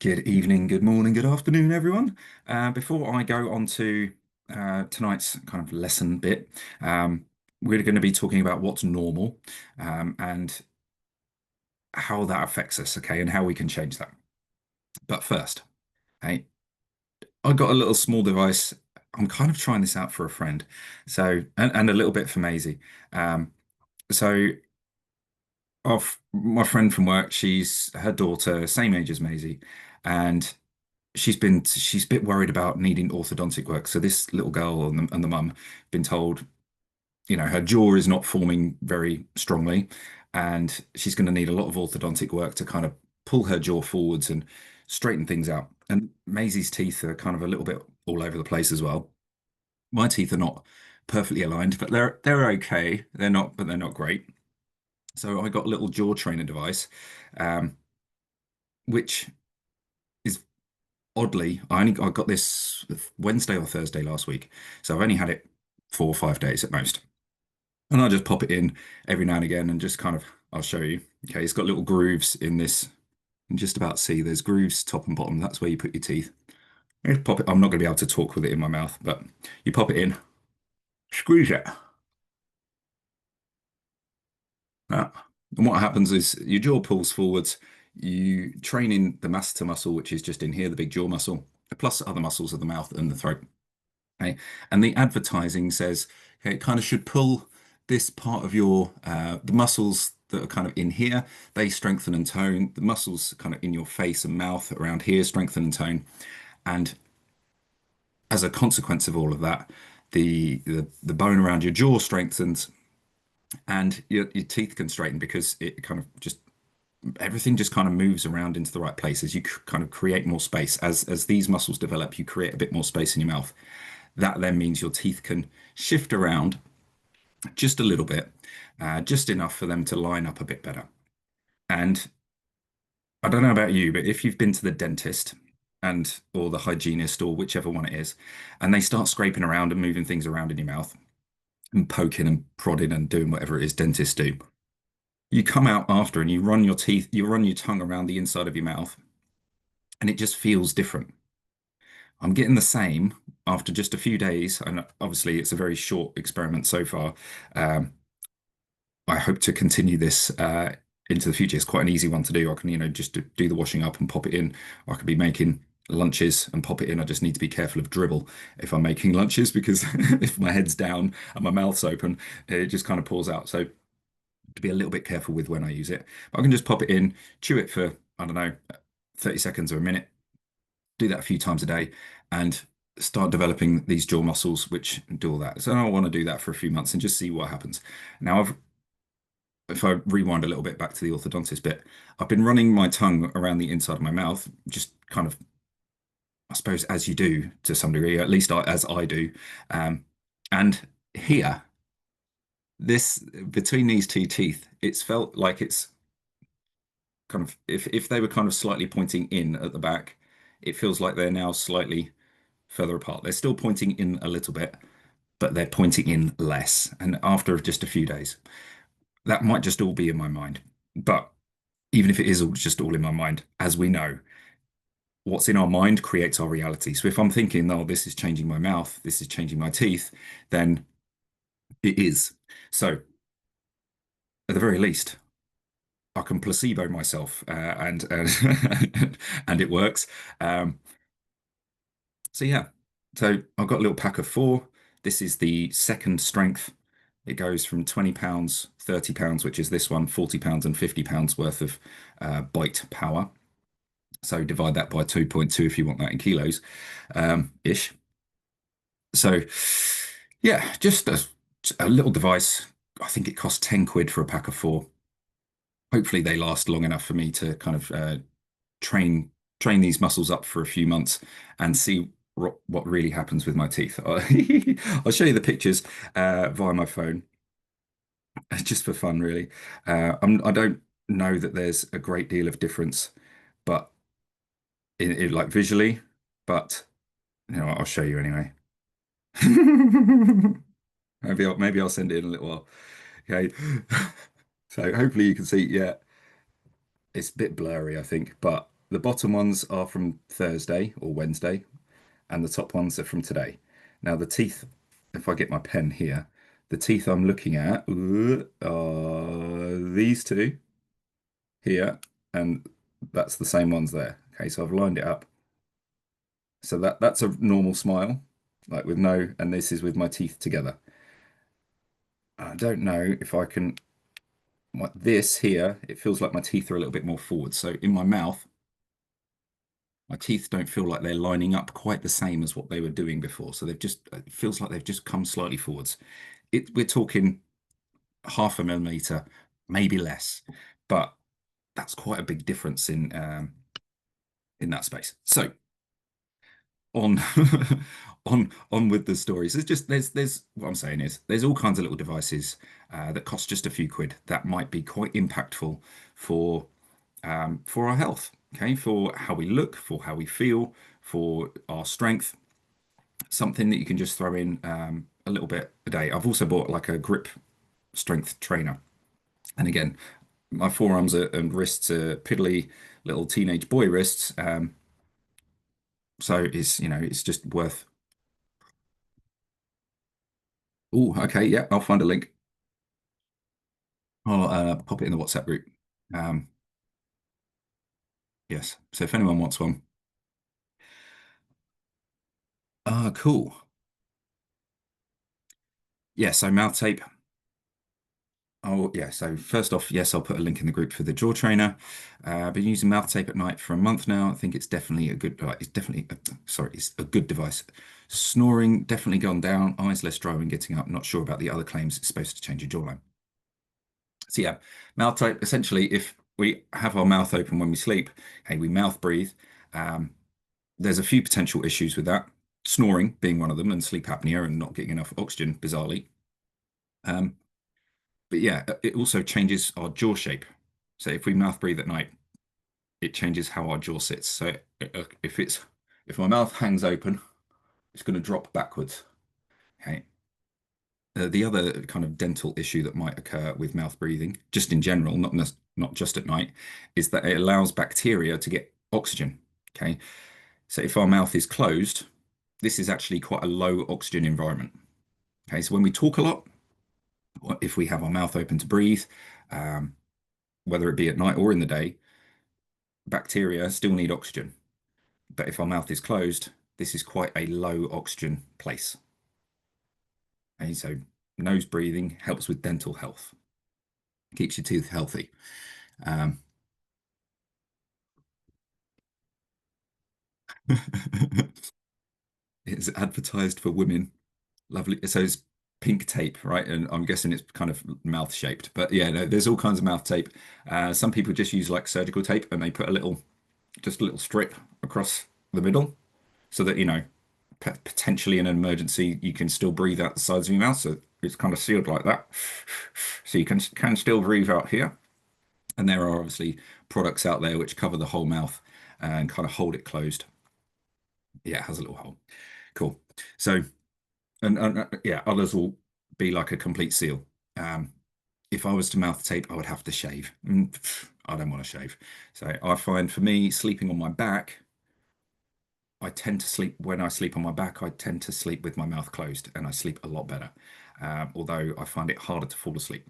Good evening, good morning, good afternoon, everyone. Before I go on to tonight's kind of lesson bit, um, we're going to be talking about what's normal and how that affects us, okay, and how we can change that. But first, hey, I got a little small device. I'm kind of trying this out for a friend, so and a little bit for Maisie. Um, so, off my friend from work, she's her daughter, same age as Maisie, and she's a bit worried about needing orthodontic work. So this little girl and the mum been told, her jaw is not forming very strongly, and she's going to need a lot of orthodontic work to kind of pull her jaw forwards and straighten things out. And Maisie's teeth are kind of a little bit all over the place as well. My teeth are not perfectly aligned, but they're okay. They're not great. So I got a little jaw trainer device, um, which is oddly, I got this Wednesday or Thursday last week, so I've only had it 4 or 5 days at most. And I just pop it in every now and again and just kind of, I'll show you. Okay, it's got little grooves in this. You can just about see there's grooves top and bottom. That's where you put your teeth. You pop it. I'm not going to be able to talk with it in my mouth, but you pop it in, squeeze it. That. And what happens is your jaw pulls forwards. You train in the masseter muscle, which is just in here, the big jaw muscle, plus other muscles of the mouth and the throat. Okay. And the advertising says, okay, it kind of should pull this part of your the muscles that are kind of in here, they strengthen and tone. The muscles kind of in your face and mouth around here strengthen and tone. And as a consequence of all of that, the bone around your jaw strengthens and your teeth can straighten because it kind of just everything just kind of moves around into the right places. You kind of create more space as these muscles develop. You create a bit more space in your mouth. That then means your teeth can shift around just a little bit, just enough for them to line up a bit better. And I don't know about you, but if you've been to the dentist and or the hygienist or whichever one it is, and they start scraping around and moving things around in your mouth and poking and prodding and doing whatever it is dentists do, you come out after and you run your tongue around the inside of your mouth, and it just feels different. I'm getting the same after just a few days, and obviously it's a very short experiment so far. Um, I hope to continue this into the future. It's quite an easy one to do. I can, just do the washing up and pop it in. I could be making lunches and pop it in. I just need to be careful of dribble if I'm making lunches because if my head's down and my mouth's open, it just kind of pours out. So to be a little bit careful with when I use it. But I can just pop it in, chew it for, I don't know, 30 seconds or a minute, do that a few times a day, and start developing these jaw muscles which do all that. So I want to do that for a few months and just see what happens. Now, if I rewind a little bit back to the orthodontist bit, I've been running my tongue around the inside of my mouth, just kind of, I suppose, as you do to some degree, at least as I do. And here, this between these two teeth, it's felt like it's kind of if they were kind of slightly pointing in at the back, it feels like they're now slightly further apart. They're still pointing in a little bit, but they're pointing in less. And after just a few days, that might just all be in my mind. But even if it is just all in my mind, as we know, what's in our mind creates our reality. So if I'm thinking, oh, this is changing my mouth, this is changing my teeth, then it is. So at the very least, I can placebo myself, and and it works. Um, so yeah, so I've got a little pack of four. This is the second strength. It goes from £20, £30, which is this one, £40 and £50 worth of bite power. So divide that by 2.2 if you want that in kilos, ish. So yeah, just a little device. I think it costs 10 quid for a pack of four. Hopefully they last long enough for me to kind of train train these muscles up for a few months and see what really happens with my teeth. I'll show you the pictures via my phone, just for fun, really. I don't know that there's a great deal of difference, but like visually, but I'll show you anyway. Maybe I'll send it in a little while. Okay. So hopefully you can see, yeah, it's a bit blurry, I think, but the bottom ones are from Thursday or Wednesday, and the top ones are from today. Now, the teeth, if I get my pen here, the teeth I'm looking at are these two here, and that's the same ones there. Okay, so I've lined it up. So that's a normal smile, like with no, and this is with my teeth together. I don't know if I can, this here, it feels like my teeth are a little bit more forward. So in my mouth, my teeth don't feel like they're lining up quite the same as what they were doing before. So they've just, it feels like they've just come slightly forwards. We're talking half a millimeter, maybe less, but that's quite a big difference in that space. So on on with the stories. There's what I'm saying is there's all kinds of little devices that cost just a few quid that might be quite impactful for for our health. Okay, for how we look, for how we feel, for our strength. Something that you can just throw in a little bit a day. I've also bought like a grip strength trainer, and again, my forearms and wrists are piddly little teenage boy wrists. So it's it's just worth. Oh, okay, yeah, I'll find a link. I'll pop it in the WhatsApp group. Um, yes. So if anyone wants one, cool. Yeah. So mouth tape. Oh, yeah. So first off, yes, I'll put a link in the group for the jaw trainer. I've been using mouth tape at night for a month now. I think it's definitely a good. It's definitely sorry, it's a good device. Snoring definitely gone down. Eyes less dry when getting up. Not sure about the other claims. It's supposed to change your jawline. So yeah, mouth tape. Essentially, if we have our mouth open when we sleep, hey, we mouth breathe. Um, there's a few potential issues with that. Snoring being one of them, and sleep apnea and not getting enough oxygen, bizarrely. Um, but yeah, it also changes our jaw shape. So if we mouth breathe at night, it changes how our jaw sits. So if my mouth hangs open, it's going to drop backwards. Okay. The other kind of dental issue that might occur with mouth breathing, just in general, not just at night, is that it allows bacteria to get oxygen. Okay. So if our mouth is closed, this is actually quite a low oxygen environment. Okay. So when we talk a lot, if we have our mouth open to breathe, um, whether it be at night or in the day, bacteria still need oxygen. But if our mouth is closed, this is quite a low oxygen place. Okay, so nose breathing helps with dental health, keeps your teeth healthy. Um, it's advertised for women. Lovely. So it's pink tape, right? And I'm guessing it's kind of mouth shaped. But yeah, no, there's all kinds of mouth tape. Some people just use like surgical tape and they put just a little strip across the middle so that, potentially in an emergency, you can still breathe out the sides of your mouth. So it's kind of sealed like that. So you can still breathe out here. And there are obviously products out there which cover the whole mouth and kind of hold it closed. Yeah, it has a little hole. Cool. So, and yeah, others will be like a complete seal. Um, if I was to mouth tape, I would have to shave. I don't want to shave. So I find for me, sleeping on my back, I tend to sleep when I sleep on my back, I tend to sleep with my mouth closed and I sleep a lot better. Although I find it harder to fall asleep.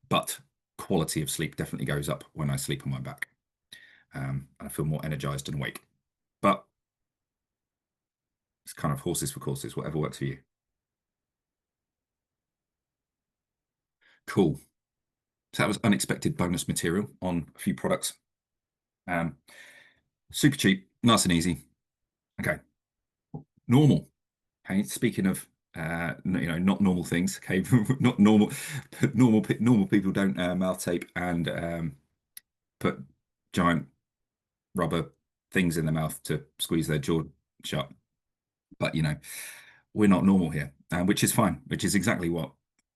But quality of sleep definitely goes up when I sleep on my back. And I feel more energized and awake. But it's kind of horses for courses, whatever works for you. Cool. So that was unexpected bonus material on a few products. Um, Super cheap, nice and easy. Okay, normal. Okay, speaking of not normal things. Okay, not normal. Normal people don't mouth tape and put giant rubber things in their mouth to squeeze their jaw shut. But we're not normal here, which is fine, which is exactly what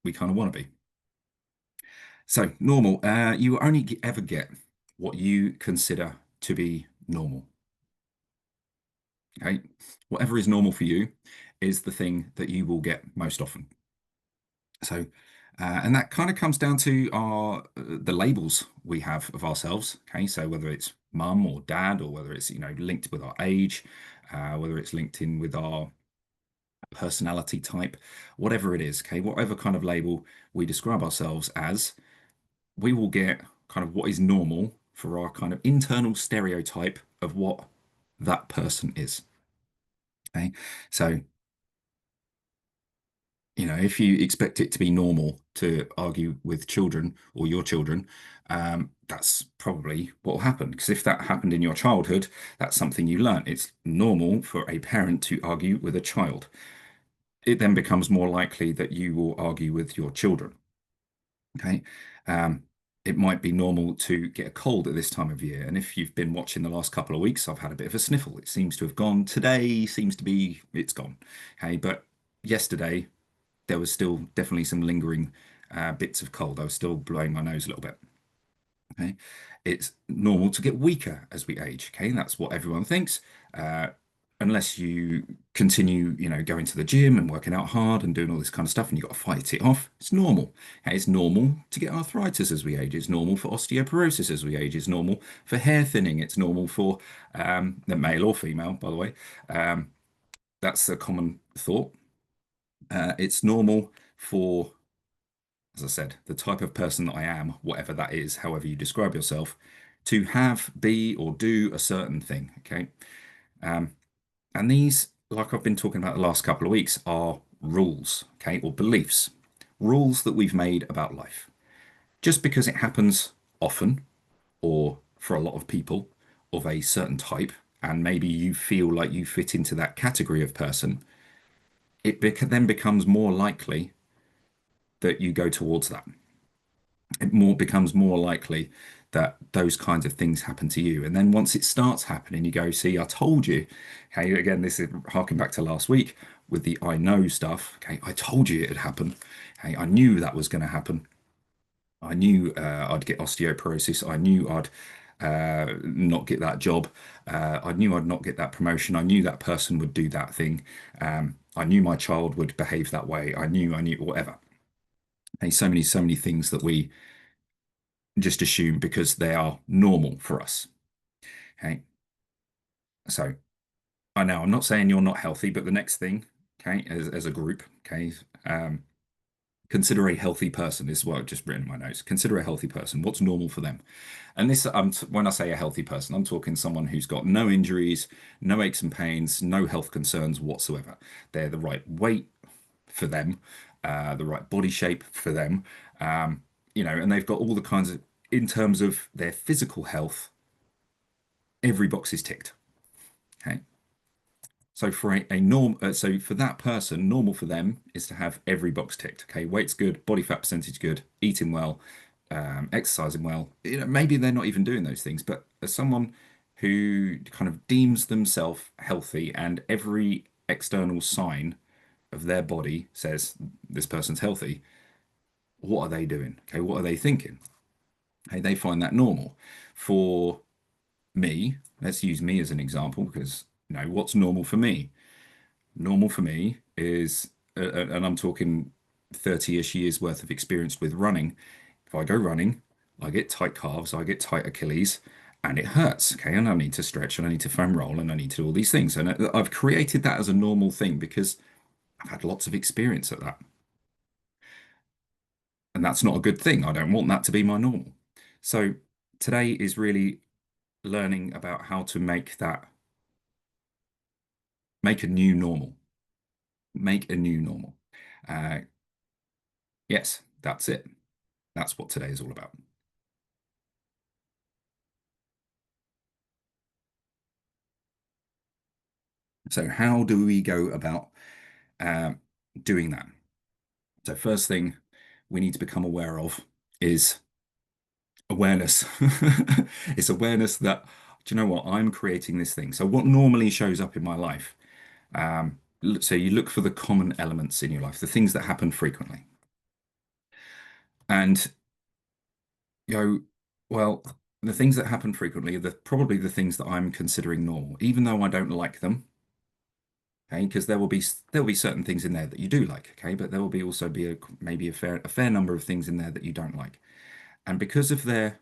we kind of want to be. So normal, you only ever get what you consider to be normal. Okay, whatever is normal for you is the thing that you will get most often. So, and that kind of comes down to the labels we have of ourselves. Okay, so whether it's mum or dad, or whether it's, linked with our age, whether it's linked in with our personality type, whatever it is, okay, whatever kind of label we describe ourselves as, we will get kind of what is normal for our kind of internal stereotype of what that person is. Okay. So, if you expect it to be normal to argue with children or your children, that's probably what will happen. Because if that happened in your childhood, that's something you learnt. It's normal for a parent to argue with a child. It then becomes more likely that you will argue with your children. Okay. Um, it might be normal to get a cold at this time of year. And if you've been watching the last couple of weeks, I've had a bit of a sniffle. It seems to have gone. Today seems to be, it's gone. Okay. But yesterday, there was still definitely some lingering bits of cold. I was still blowing my nose a little bit. Okay. It's normal to get weaker as we age. Okay. That's what everyone thinks. Uh, Unless you continue, going to the gym and working out hard and doing all this kind of stuff, and you've got to fight it off. It's normal. Okay? It's normal to get arthritis as we age. It's normal for osteoporosis as we age. It's normal for hair thinning. It's normal for the male or female, by the way. Um, that's a common thought. It's normal for, as I said, the type of person that I am, whatever that is, however you describe yourself, to have, be, or do a certain thing. Okay. Um, and these, like I've been talking about the last couple of weeks, are rules, okay, or beliefs, rules that we've made about life. Just because it happens often, or for a lot of people of a certain type, and maybe you feel like you fit into that category of person, then becomes more likely that you go towards that. It becomes more likely that those kinds of things happen to you. And then once it starts happening, you go, see, I told you. Okay, again, this is harking back to last week with the I know stuff. Okay, I told you it'd happen. Okay, I knew that was going to happen. I knew I'd get osteoporosis. I knew I'd not get that job. I knew I'd not get that promotion. I knew that person would do that thing. I knew my child would behave that way. I knew whatever. Okay, so many things that we just assume because they are normal for us. Okay. So I know I'm not saying you're not healthy, but the next thing, okay, as a group, okay, consider a healthy person. This is what I've just written in my notes. Consider a healthy person. What's normal for them? And this, when I say a healthy person, I'm talking someone who's got no injuries, no aches and pains, no health concerns whatsoever. They're the right weight for them, the right body shape for them, and they've got all the kinds of, in terms of their physical health, every box is ticked. Okay. So for a norm, so for that person, normal for them is to have every box ticked. Okay, weight's good, body fat percentage good, eating well, exercising well. Maybe they're not even doing those things, but as someone who kind of deems themselves healthy and every external sign of their body says this person's healthy, what are they doing? Okay, what are they thinking? Hey, they find that normal. For me, let's use me as an example because what's normal for me? Normal for me is, and I'm talking 30-ish years worth of experience with running. If I go running, I get tight calves, I get tight Achilles, and it hurts. Okay, and I need to stretch, and I need to foam roll, and I need to do all these things. And I've created that as a normal thing because I've had lots of experience at that, and that's not a good thing. I don't want that to be my normal. So today is really learning about how to make a new normal, make a new normal. Uh, yes, that's it. That's what today is all about. So, how do we go about uh, doing that? So, first thing we need to become aware of is awareness. It's awareness that, do you know what? I'm creating this thing. So, what normally shows up in my life? So, you look for the common elements in your life, the things that happen frequently. And go, well, the things that happen frequently are probably the things that I'm considering normal, even though I don't like them. Okay, because there will be certain things in there that you do like, okay, but there will be also be maybe a fair number of things in there that you don't like, and because of their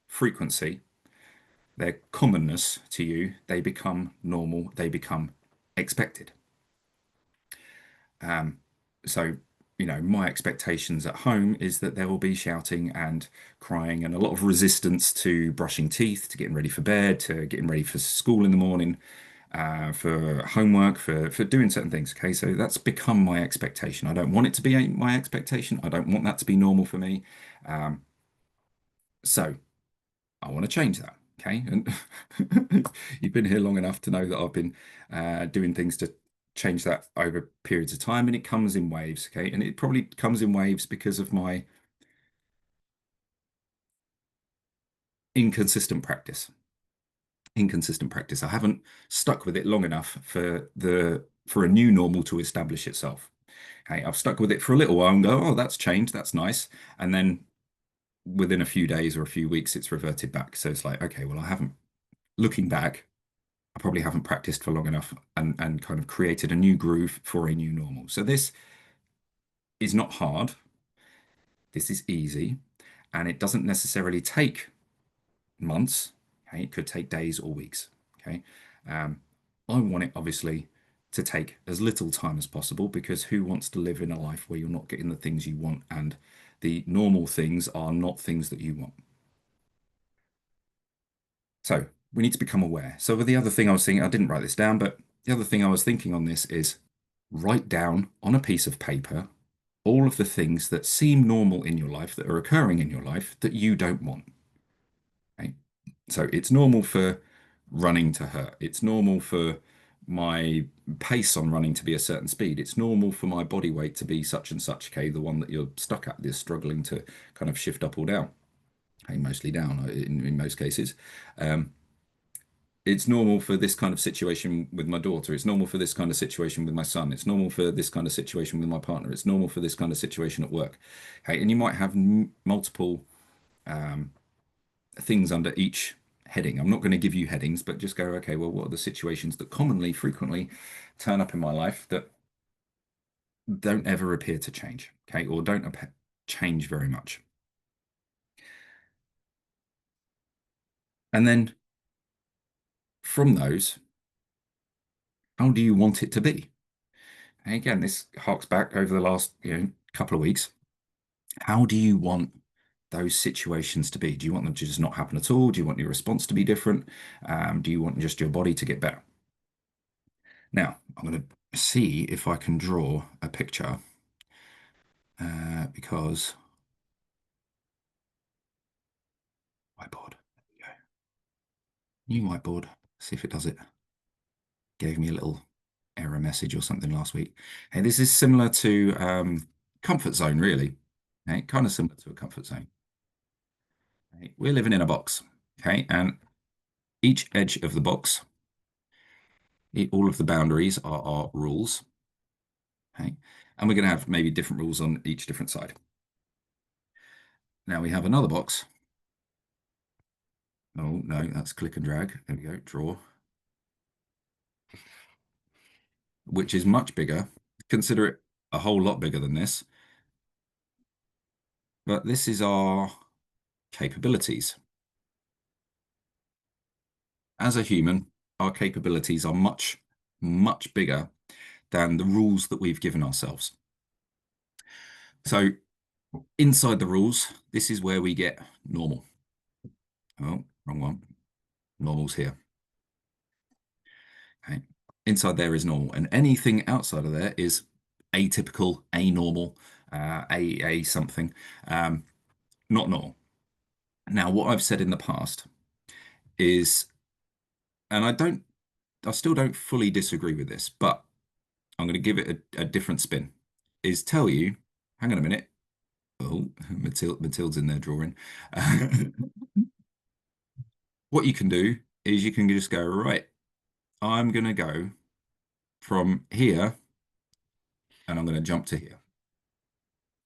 frequency, their commonness to you, they become normal, they become expected. Um, so, my expectations at home is that there will be shouting and crying and a lot of resistance to brushing teeth, to getting ready for bed, to getting ready for school in the morning, for homework, for doing certain things. Okay, so that's become my expectation. I don't want it to be my expectation. I don't want that to be normal for me. Um, so I want to change that. Okay, and you've been here long enough to know that I've been doing things to change that over periods of time, and it comes in waves. Okay, and it probably comes in waves because of my inconsistent practice. Inconsistent practice. I haven't stuck with it long enough for a new normal to establish itself. Okay, I've stuck with it for a little while and go, oh, that's changed, that's nice, and then within a few days or a few weeks, it's reverted back. So it's like, okay, well, I haven't. Looking back, I probably haven't practiced for long enough and kind of created a new groove for a new normal. So this is not hard. This is easy, and it doesn't necessarily take months. Okay, it could take days or weeks. Okay, um, I want it obviously to take as little time as possible because who wants to live in a life where you're not getting the things you want and the normal things are not things that you want? So we need to become aware. So the other thing I was thinking, I didn't write this down, but the other thing I was thinking on this is write down on a piece of paper all of the things that seem normal in your life that are occurring in your life that you don't want. Okay? So it's normal for running to hurt. It's normal for my pace on running to be a certain speed. It's normal for my body weight to be such and such, okay, the one that you're stuck at is struggling to kind of shift up or down. Okay, mostly down in most cases. Um, it's normal for this kind of situation with my daughter. It's normal for this kind of situation with my son. It's normal for this kind of situation with my partner. It's normal for this kind of situation at work. Okay, and you might have multiple um, things under each heading. I'm not going to give you headings, but just go, okay, well, what are the situations that commonly, frequently turn up in my life that don't ever appear to change, okay, or don't change very much? And then from those, how do you want it to be? And again, this harks back over the last, couple of weeks. How do you want those situations to be? Do you want them to just not happen at all? Do you want your response to be different? Do you want just your body to get better? Now, I'm going to see if I can draw a picture because whiteboard. There we go. New whiteboard. See if it does it. Gave me a little error message or something last week. Hey, this is similar to comfort zone, really. Okay, kind of similar to a comfort zone. Okay, we're living in a box. Okay, and each edge of the box, all of the boundaries are our rules. Okay, and we're going to have maybe different rules on each different side. Now we have another box. Oh no, that's click and drag. There we go, draw, which is much bigger. Consider it a whole lot bigger than this. But this is our capabilities. As a human, our capabilities are much, much bigger than the rules that we've given ourselves. So inside the rules, this is where we get normal. Oh, wrong one. Normal's here. Okay. Inside there is normal, and anything outside of there is atypical, anormal, a something, not normal. Now, what I've said in the past is, and I still don't fully disagree with this, but I'm going to give it a different spin. Is tell you, hang on a minute. Oh, Matilda's in there drawing. What you can do is you can just go, right, I'm going to go from here and I'm going to jump to here.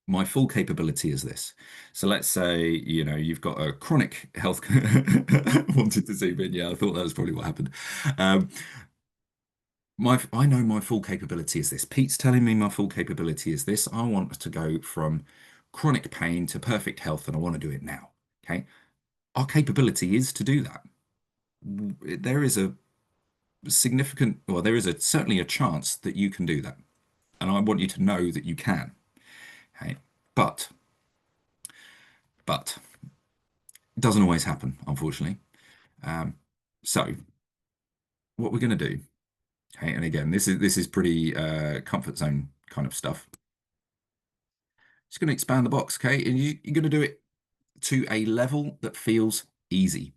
My full capability is this. So let's say, you've got a chronic health. Wanted to zoom in. Yeah, I thought that was probably what happened. Um, I know my full capability is this. Pete's telling me my full capability is this. I want to go from chronic pain to perfect health, and I want to do it now. Okay. Our capability is to do that. there is a significant, well, there is a certainly a chance that you can do that. And I want you to know that you can. Okay. But, but it doesn't always happen, unfortunately. Um, so what we're going to do, okay, and again, this is pretty comfort zone kind of stuff. Just going to expand the box, okay, and you're going to do it to a level that feels easy,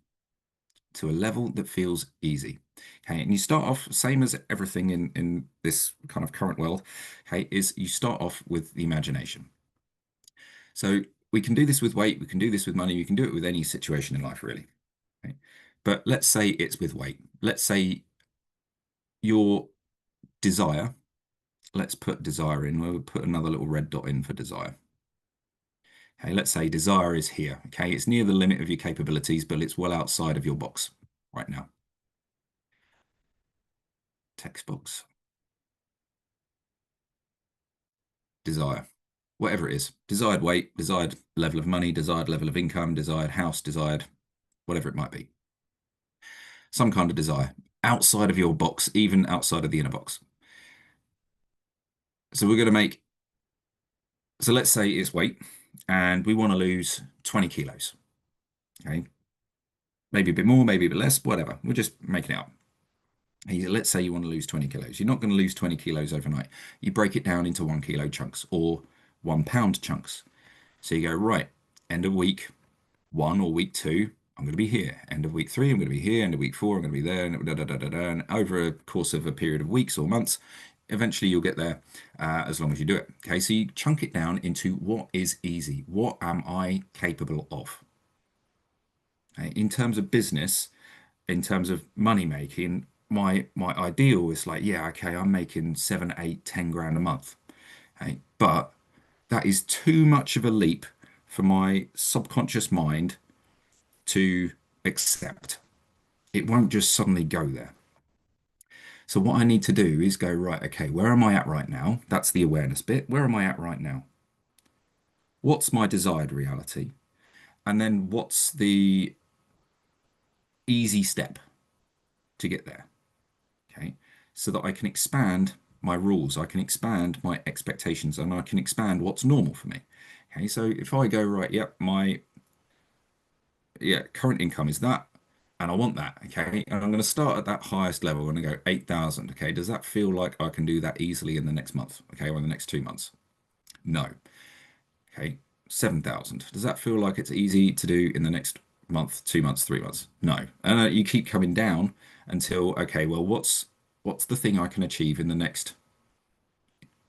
to a level that feels easy. Okay, and you start off same as everything in this kind of current world. Okay, is you start off with the imagination. So we can do this with weight, we can do this with money, we can do it with any situation in life, really. Okay? But let's say it's with weight. Let's say your desire, let's put desire in, we'll put another little red dot in for desire. Okay, let's say desire is here. Okay, it's near the limit of your capabilities, but it's well outside of your box right now. Text box, desire, whatever it is, desired weight, desired level of money, desired level of income, desired house, desired whatever it might be. Some kind of desire outside of your box, even outside of the inner box. So we're going to make, so let's say it's weight and we want to lose 20 kilos. Okay. Maybe a bit more, maybe a bit less, whatever. We're just making it up. Let's say you want to lose 20 kilos. You're not going to lose 20 kilos overnight. You break it down into 1 kilo chunks or 1 pound chunks. So you go, right, end of week one or week two, I'm going to be here. End of week three, I'm going to be here. End of week four, I'm going to be there. And, da, da, da, da, da. And over a course of a period of weeks or months, eventually you'll get there as long as you do it. Okay, so you chunk it down into what is easy. What am I capable of? Okay, in terms of business, in terms of money making, my ideal is like, yeah, okay, I'm making 7, 8, 10 grand a month. Okay, but that is too much of a leap for my subconscious mind to accept. It won't just suddenly go there. So what I need to do is go, right, okay, where am I at right now? That's the awareness bit. Where am I at right now? What's my desired reality? And then what's the easy step to get there? Okay. So that I can expand my rules, I can expand my expectations, and I can expand what's normal for me. Okay. So if I go, right, yep, my current income is that, and I want that. Okay. And I'm going to start at that highest level and I go 8,000. Okay. Does that feel like I can do that easily in the next month? Okay. Or in the next 2 months? No. Okay. 7,000. Does that feel like it's easy to do in the next month, 2 months, 3 months? No. And you keep coming down until, okay, well, what's the thing I can achieve in the next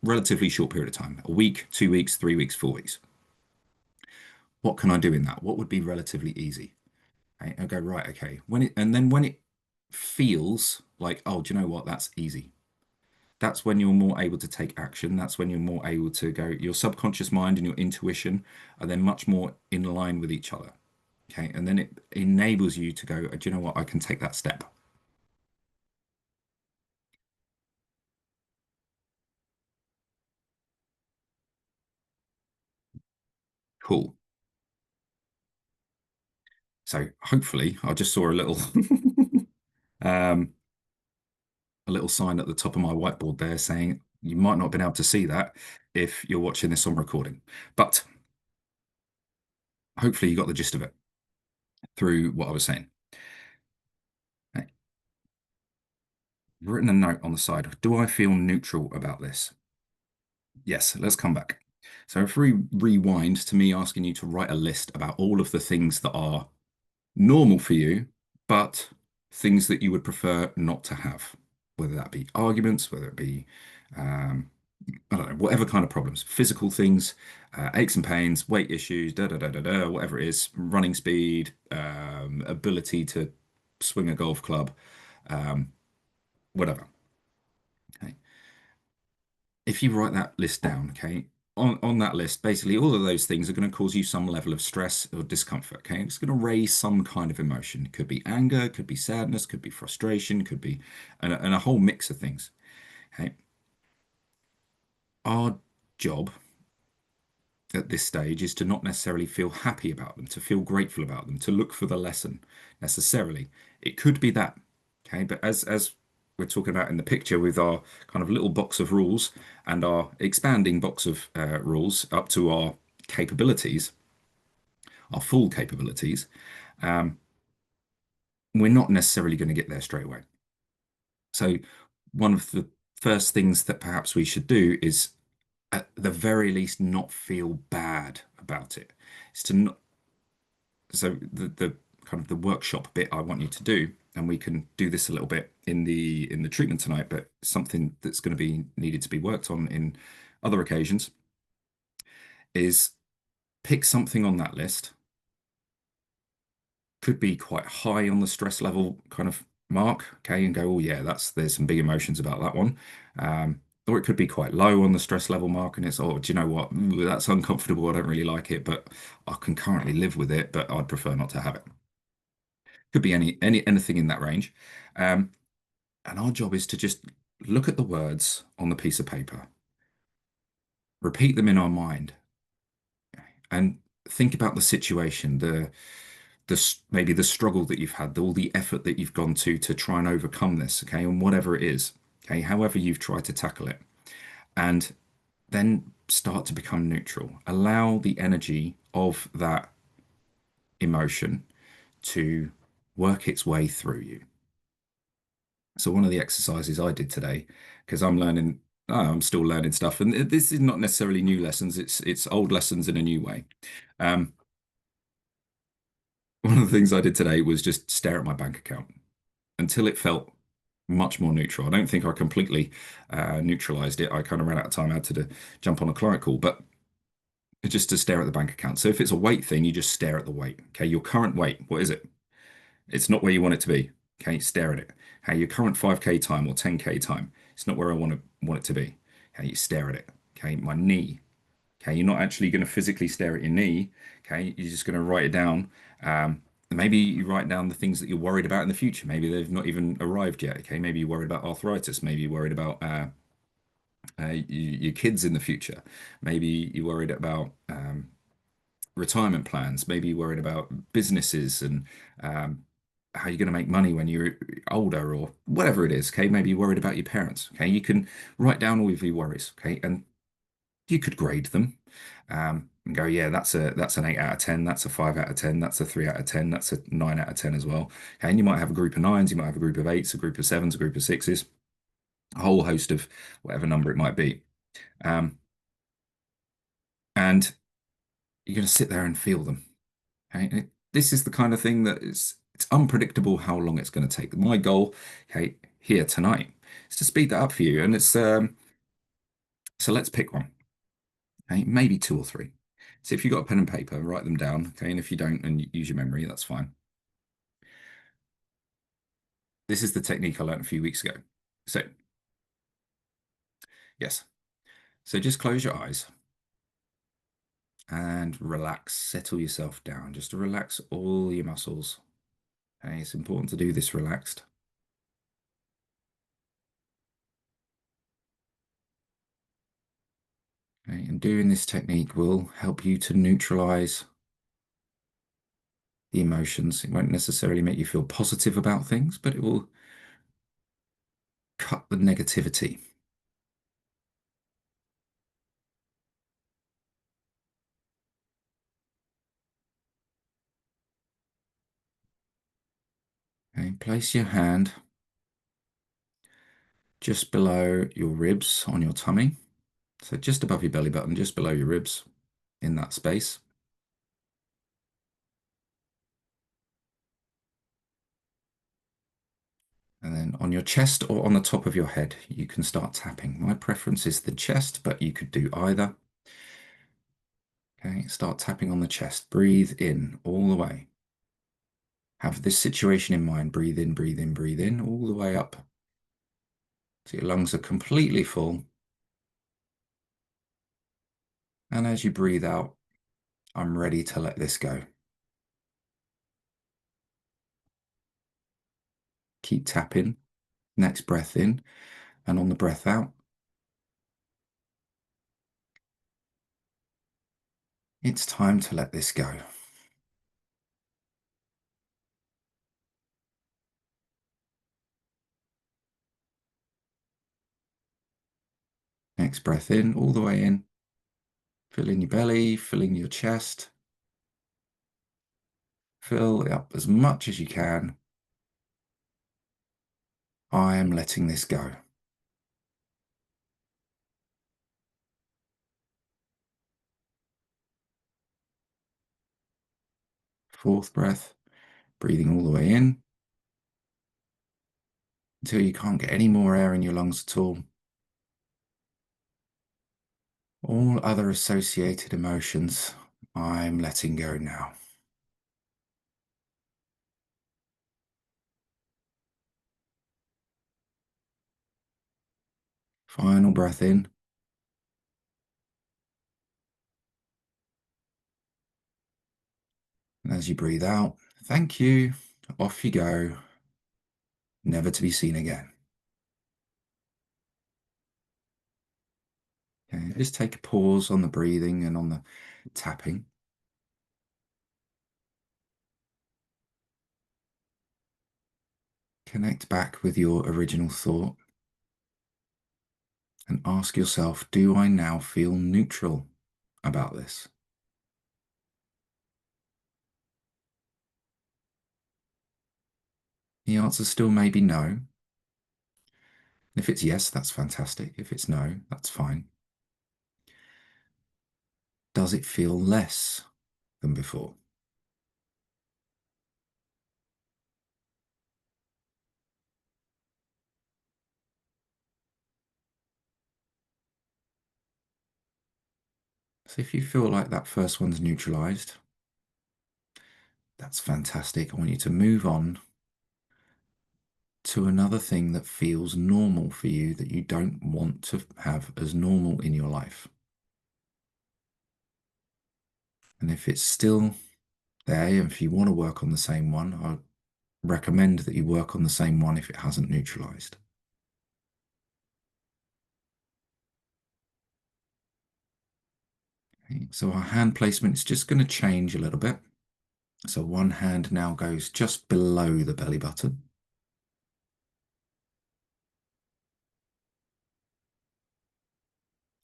relatively short period of time? A week, 2 weeks, 3 weeks, 4 weeks. What can I do in that? What would be relatively easy? Okay, I go, right, okay. When it feels like, oh, do you know what? That's easy. That's when you're more able to take action. That's when you're more able to go, your subconscious mind and your intuition are then much more in line with each other. Okay. And then it enables you to go, do you know what? I can take that step. Cool. So hopefully I just saw um, a little sign at the top of my whiteboard there saying you might not have been able to see that if you're watching this on recording, but hopefully you got the gist of it through what I was saying. Right. I've written a note on the side. Do I feel neutral about this? Yes, let's come back. So if we rewind to me asking you to write a list about all of the things that are normal for you, but things that you would prefer not to have, whether that be arguments, whether it be, um, I don't know, whatever kind of problems, physical things, aches and pains, weight issues, da da da da da, whatever it is, running speed, ability to swing a golf club, um, whatever. Okay. If you write that list down, okay, on that list, basically all of those things are going to cause you some level of stress or discomfort. Okay, it's going to raise some kind of emotion. It could be anger, could be sadness, could be frustration, could be and a whole mix of things. Okay, our job at this stage is to not necessarily feel happy about them, to feel grateful about them, to look for the lesson necessarily. It could be that, okay? But as we're talking about in the picture with our kind of little box of rules and our expanding box of rules up to our capabilities, our full capabilities, um, we're not necessarily going to get there straight away. So one of the first things that perhaps we should do is at the very least not feel bad about it. It's to not, so the kind of the workshop bit I want you to do, and we can do this a little bit in the treatment tonight, but something that's going to be needed to be worked on in other occasions is pick something on that list. Could be quite high on the stress level kind of mark, okay, and go, oh yeah, there's some big emotions about that one. Or it could be quite low on the stress level mark, and it's, oh, do you know what? Ooh, that's uncomfortable. I don't really like it, but I can currently live with it, but I'd prefer not to have it. Could be anything in that range. Um, and our job is to just look at the words on the piece of paper, repeat them in our mind, and think about the situation, maybe the struggle that you've had, all the effort that you've gone to try and overcome this, okay, and whatever it is, okay, however you've tried to tackle it, and then start to become neutral. Allow the energy of that emotion to work its way through you. So one of the exercises I did today, because I'm still learning stuff, and this is not necessarily new lessons. It's old lessons in a new way. Um, one of the things I did today was just stare at my bank account until it felt much more neutral. I don't think I completely neutralized it. I kind of ran out of time. I had to jump on a client call, but just to stare at the bank account. So if it's a weight thing, you just stare at the weight. Okay, your current weight, what is it? It's not where you want it to be. Okay, stare at it. Hey, your current 5K time or 10K time, it's not where I want it to be. Okay, you stare at it. Okay, my knee. Okay, you're not actually going to physically stare at your knee. Okay, you're just going to write it down. Maybe you write down the things that you're worried about in the future. Maybe they've not even arrived yet. Okay, maybe you're worried about arthritis. Maybe you're worried about your kids in the future. Maybe you're worried about retirement plans. Maybe you're worried about businesses and um, how you're going to make money when you're older or whatever it is. Okay, maybe you're worried about your parents. Okay, you can write down all of your worries. Okay, and you could grade them and go, yeah, that's an 8 out of 10, that's a 5 out of 10, that's a 3 out of 10, that's a 9 out of 10 as well. Okay, and you might have a group of nines, you might have a group of eights, a group of sevens, a group of sixes, a whole host of whatever number it might be. Um, and you're going to sit there and feel them. Okay, this is the kind of thing that it's unpredictable how long it's going to take. My goal, okay, here tonight is to speed that up for you, and it's so let's pick one. Okay, maybe two or three. So if you've got a pen and paper, write them down. Okay, and if you don't and use your memory, that's fine. This is the technique I learned a few weeks ago. So yes, so just close your eyes and relax, settle yourself down, just to relax all your muscles. Okay, it's important to do this relaxed. Okay, and doing this technique will help you to neutralize the emotions. It won't necessarily make you feel positive about things, but it will cut the negativity. Okay, place your hand just below your ribs on your tummy. So just above your belly button, just below your ribs in that space. And then on your chest or on the top of your head, you can start tapping. My preference is the chest, but you could do either. Okay, start tapping on the chest. Breathe in all the way. Have this situation in mind. Breathe in, breathe in, breathe in, all the way up. So your lungs are completely full. And as you breathe out, I'm ready to let this go. Keep tapping. Next breath in, and on the breath out, It's time to let this go. Next breath in, all the way in. Filling your belly, filling your chest. Fill it up as much as you can. I am letting this go. Fourth breath, breathing all the way in until you can't get any more air in your lungs at all. All other associated emotions, I'm letting go now. Final breath in. And as you breathe out, thank you. Off you go, never to be seen again. Okay, just take a pause on the breathing and on the tapping. Connect back with your original thought and ask yourself, do I now feel neutral about this? The answer still may be no. If it's yes, that's fantastic. If it's no, that's fine. Does it feel less than before? So if you feel like that first one's neutralized, that's fantastic. I want you to move on to another thing that feels normal for you that you don't want to have as normal in your life. And if it's still there, if you want to work on the same one, I recommend that you work on the same one if it hasn't neutralized. Okay, so our hand placement is just going to change a little bit. So one hand now goes just below the belly button.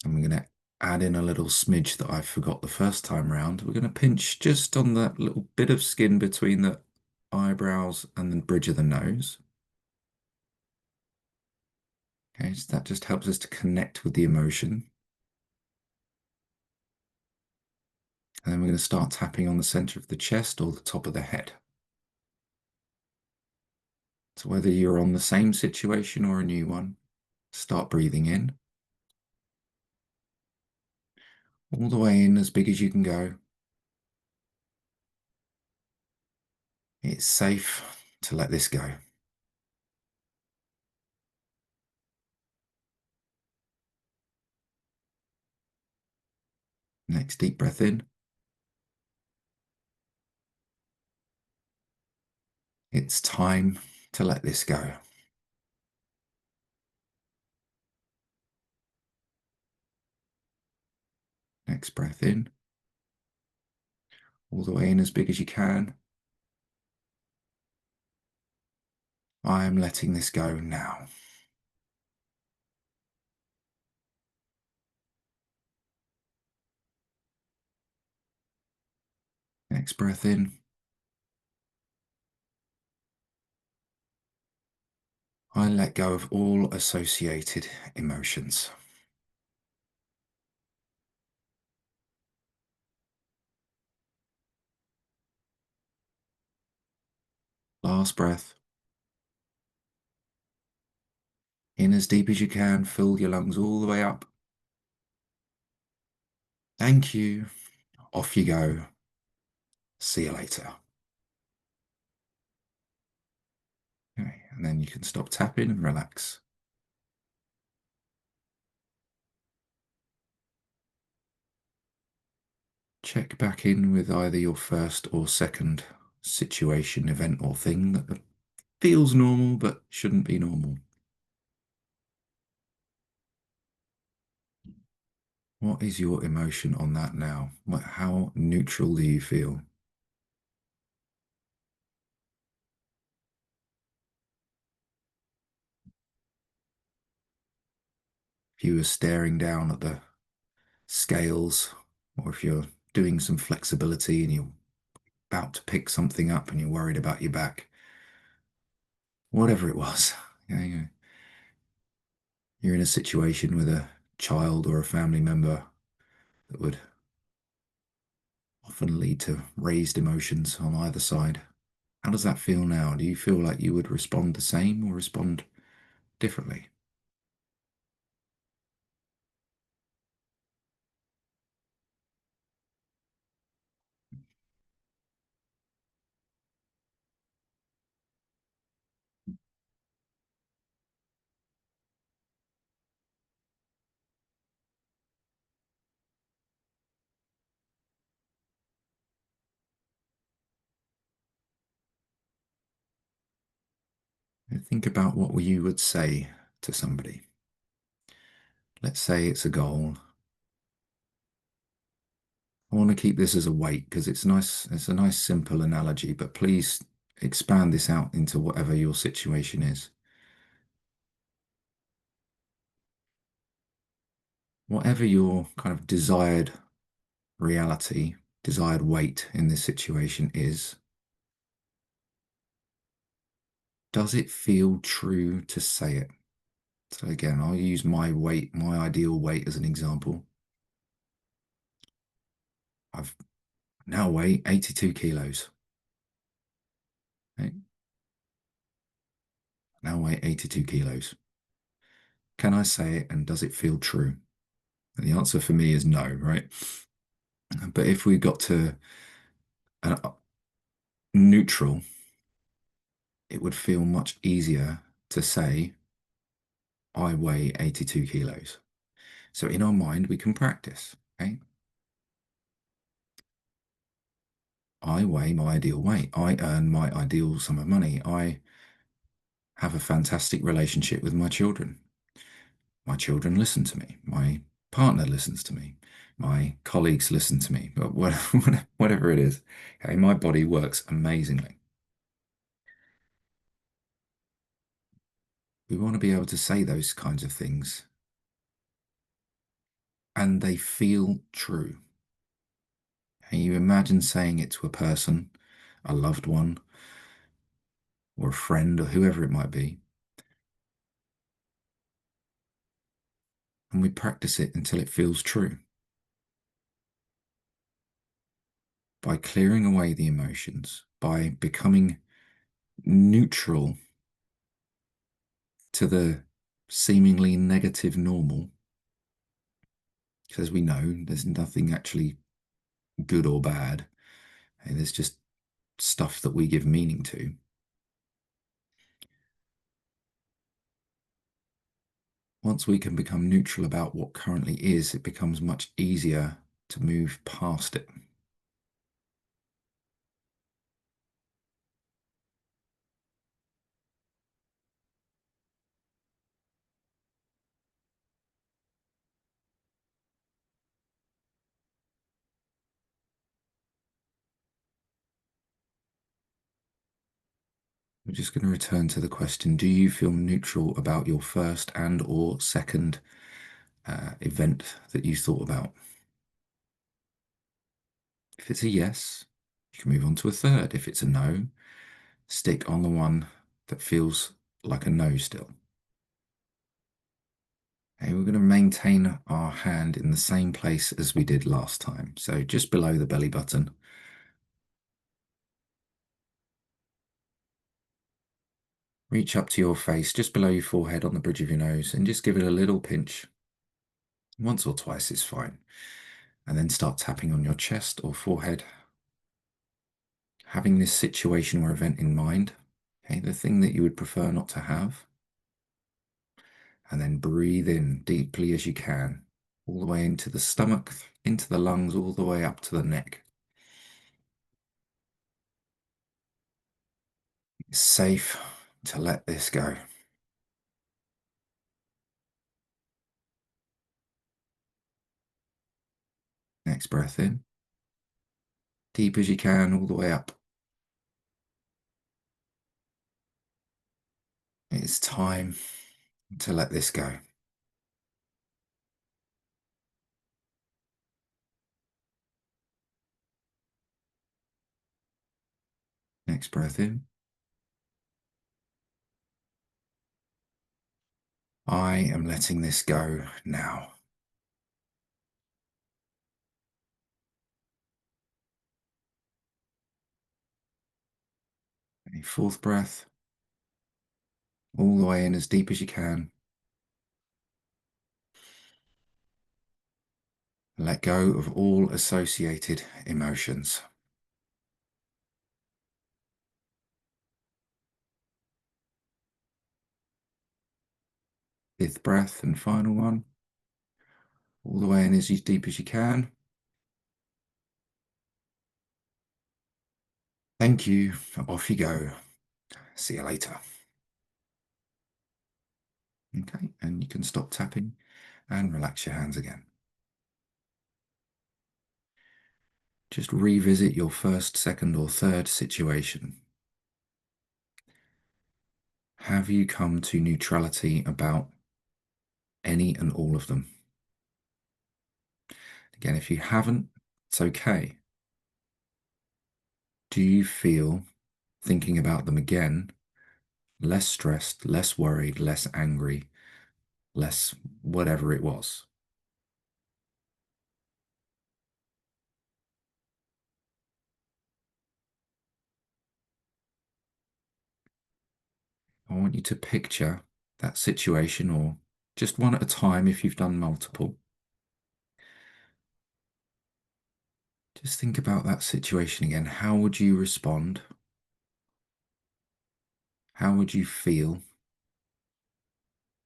And we're going to add in a little smidge that I forgot the first time round. We're going to pinch just on that little bit of skin between the eyebrows and the bridge of the nose. Okay, so that just helps us to connect with the emotion. And then we're going to start tapping on the center of the chest or the top of the head. So whether you're on the same situation or a new one, start breathing in. All the way in as big as you can go. It's safe to let this go. Next deep breath in. It's time to let this go. Next breath in. All the way in as big as you can. I am letting this go now. Next breath in. I let go of all associated emotions. Last breath. In as deep as you can, fill your lungs all the way up. Thank you. Off you go. See you later. Okay, and then you can stop tapping and relax. Check back in with either your first or second situation, event, or thing that feels normal but shouldn't be normal. What is your emotion on that now? How neutral do you feel? If you were staring down at the scales, or if you're doing some flexibility and you're about to pick something up and you're worried about your back, whatever it was, you're in a situation with a child or a family member that would often lead to raised emotions on either side. How does that feel now? Do you feel like you would respond the same or respond differently? Think about what you would say to somebody. Let's say it's a goal. I want to keep this as a weight because it's nice. It's a nice, simple analogy, but please expand this out into whatever your situation is. Whatever your kind of desired reality, desired weight in this situation is, does it feel true to say it? So again, I'll use my weight, my ideal weight as an example. I've now weigh 82 kilos. Okay? Now weigh 82 kilos. Can I say it and does it feel true? And the answer for me is no, right? But if we got to neutral, it would feel much easier to say, I weigh 82 kilos. So in our mind, we can practice. Okay. I weigh my ideal weight. I earn my ideal sum of money. I have a fantastic relationship with my children. My children listen to me. My partner listens to me. My colleagues listen to me. But whatever it is, okay, my body works amazingly. We want to be able to say those kinds of things and they feel true. And you imagine saying it to a person, a loved one, or a friend, or whoever it might be, and we practice it until it feels true. By clearing away the emotions, by becoming neutral to the seemingly negative normal, because we know there's nothing actually good or bad, and there's just stuff that we give meaning to. Once we can become neutral about what currently is, it becomes much easier to move past it. We're just going to return to the question, do you feel neutral about your first and or second event that you thought about? If it's a yes, you can move on to a third. If it's a no, stick on the one that feels like a no still. Okay, we're going to maintain our hand in the same place as we did last time. So just below the belly button. Reach up to your face, just below your forehead on the bridge of your nose, and just give it a little pinch. Once or twice is fine. And then start tapping on your chest or forehead. Having this situation or event in mind, okay, the thing that you would prefer not to have. And then breathe in deeply as you can, all the way into the stomach, into the lungs, all the way up to the neck. It's safe to let this go. Next breath in, deep as you can, all the way up. It's time to let this go. Next breath in. I am letting this go now. A fourth breath, all the way in as deep as you can. Let go of all associated emotions. Fifth breath and final one, all the way in as deep as you can. Thank you. Off you go. See you later. Okay, and you can stop tapping and relax your hands again. Just revisit your first, second, or third situation. Have you come to neutrality about any and all of them? Again, if you haven't, it's okay. Do you feel, thinking about them again, less stressed, less worried, less angry, less whatever it was? I want you to picture that situation, or just one at a time if you've done multiple. Just think about that situation again. How would you respond? How would you feel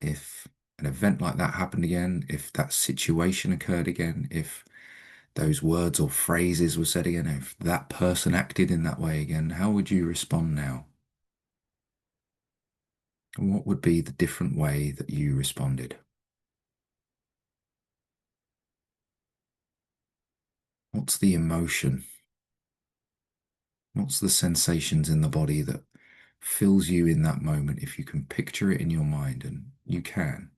if an event like that happened again, if that situation occurred again, if those words or phrases were said again, if that person acted in that way again? How would you respond now? And what would be the different way that you responded? What's the emotion? What's the sensations in the body that fills you in that moment, if you can picture it in your mind, and you can?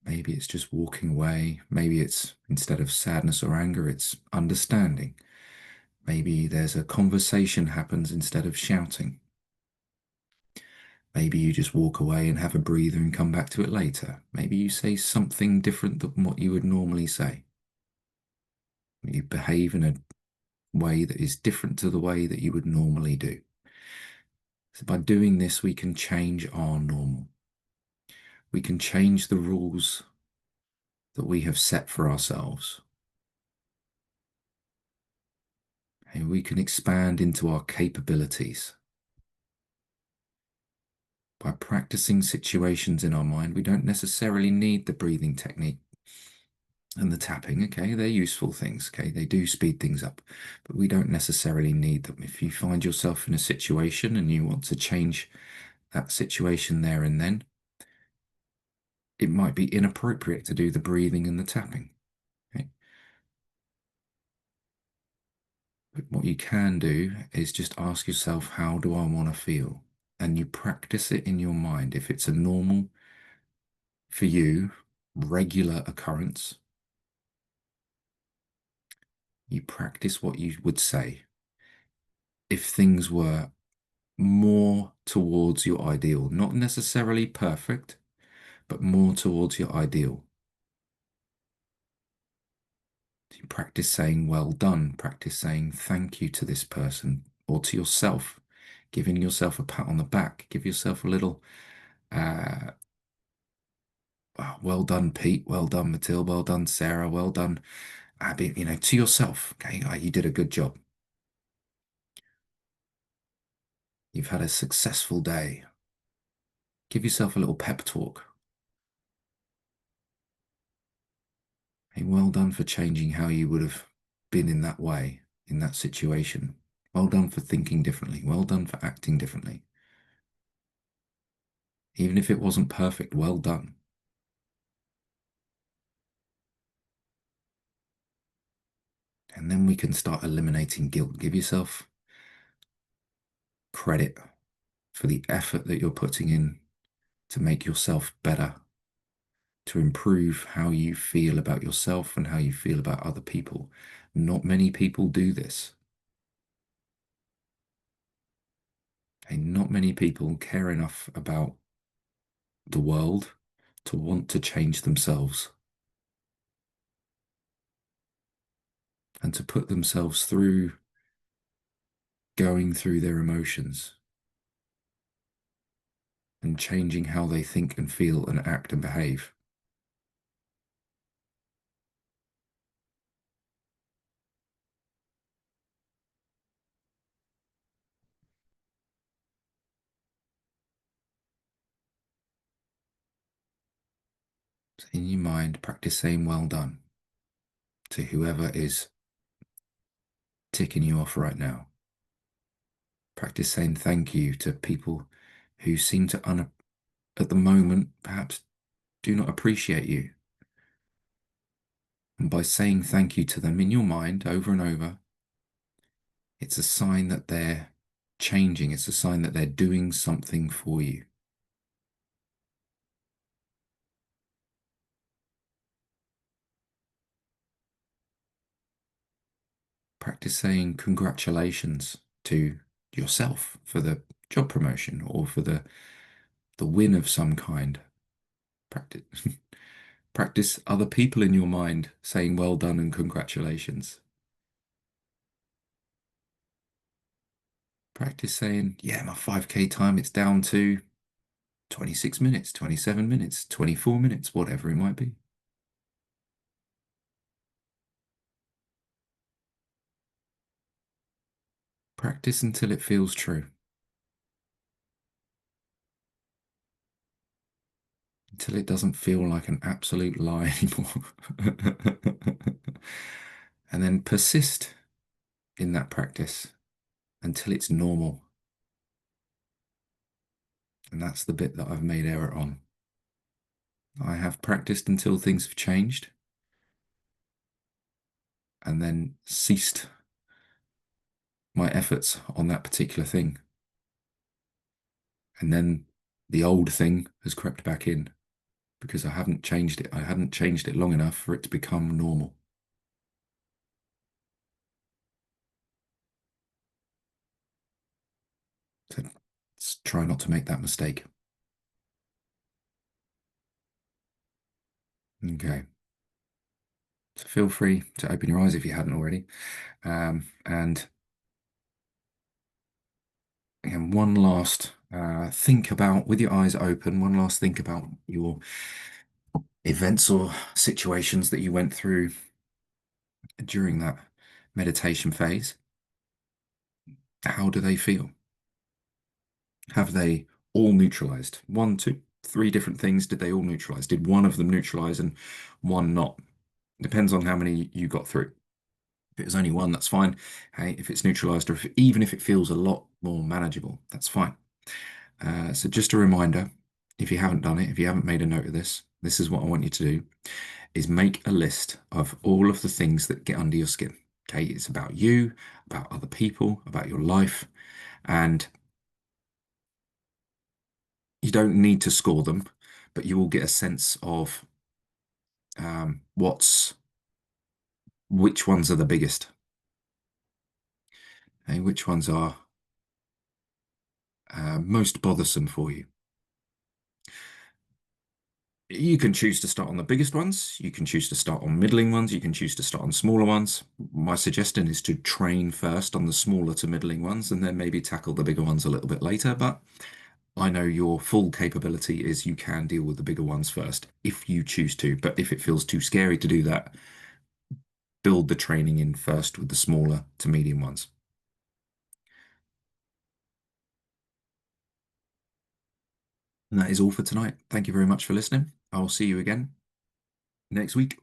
Maybe it's just walking away. Maybe it's, instead of sadness or anger, it's understanding. Maybe there's a conversation happens instead of shouting. Maybe you just walk away and have a breather and come back to it later. Maybe you say something different than what you would normally say. You behave in a way that is different to the way that you would normally do. So by doing this, we can change our normal. We can change the rules that we have set for ourselves. And we can expand into our capabilities. By practicing situations in our mind, we don't necessarily need the breathing technique and the tapping. Okay, they're useful things. Okay, they do speed things up, but we don't necessarily need them. If you find yourself in a situation and you want to change that situation there and then, it might be inappropriate to do the breathing and the tapping. Okay? But what you can do is just ask yourself, how do I want to feel? And you practice it in your mind. If it's a normal, for you, regular occurrence, you practice what you would say. If things were more towards your ideal, not necessarily perfect, but more towards your ideal. You practice saying well done, practice saying thank you to this person or to yourself, giving yourself a pat on the back, give yourself a little, uh, well done, Pete, well done, Matilda, well done, Sarah, well done, Abby, to yourself. Okay, you did a good job. You've had a successful day. Give yourself a little pep talk. Hey, well done for changing how you would have been in that way, in that situation. Well done for thinking differently. Well done for acting differently. Even if it wasn't perfect, well done. And then we can start eliminating guilt. Give yourself credit for the effort that you're putting in to make yourself better, to improve how you feel about yourself and how you feel about other people. Not many people do this. And not many people care enough about the world to want to change themselves and to put themselves through going through their emotions and changing how they think and feel and act and behave. So in your mind, practice saying well done to whoever is ticking you off right now. Practice saying thank you to people who seem to, at the moment, perhaps do not appreciate you. And by saying thank you to them in your mind over and over, it's a sign that they're changing. It's a sign that they're doing something for you. Practice saying congratulations to yourself for the job promotion or for the win of some kind. Practice practice other people in your mind saying well done and congratulations. Practice saying, yeah, my 5K time, it's down to 26 minutes, 27 minutes, 24 minutes, whatever it might be. Practice until it feels true, until it doesn't feel like an absolute lie anymore. And then persist in that practice until it's normal. And that's the bit that I've made error on. I have practiced until things have changed and then ceased my efforts on that particular thing. And then the old thing has crept back in because I haven't changed it. I hadn't changed it long enough for it to become normal. So let's try not to make that mistake. Okay. So feel free to open your eyes if you hadn't already. And again, one last think about, with your eyes open, one last think about your events or situations that you went through during that meditation phase. How do they feel? Have they all neutralized? One, two, three different things. Did they all neutralize? Did one of them neutralize and one not? Depends on how many you got through. If it was only one, that's fine. Hey, if it's neutralized, or even if it feels a lot more manageable, that's fine. So just a reminder, if you haven't done it, if you haven't made a note of this, this is what I want you to do, is make a list of all of the things that get under your skin. Okay, it's about you, about other people, about your life, and you don't need to score them, but you will get a sense of which ones are the biggest, okay, which ones are most bothersome for you. You can choose to start on the biggest ones. You can choose to start on middling ones. You can choose to start on smaller ones. My suggestion is to train first on the smaller to middling ones and then maybe tackle the bigger ones a little bit later. But I know your full capability is you can deal with the bigger ones first if you choose to. But if it feels too scary to do that, build the training in first with the smaller to medium ones. And that is all for tonight. Thank you very much for listening. I will see you again next week.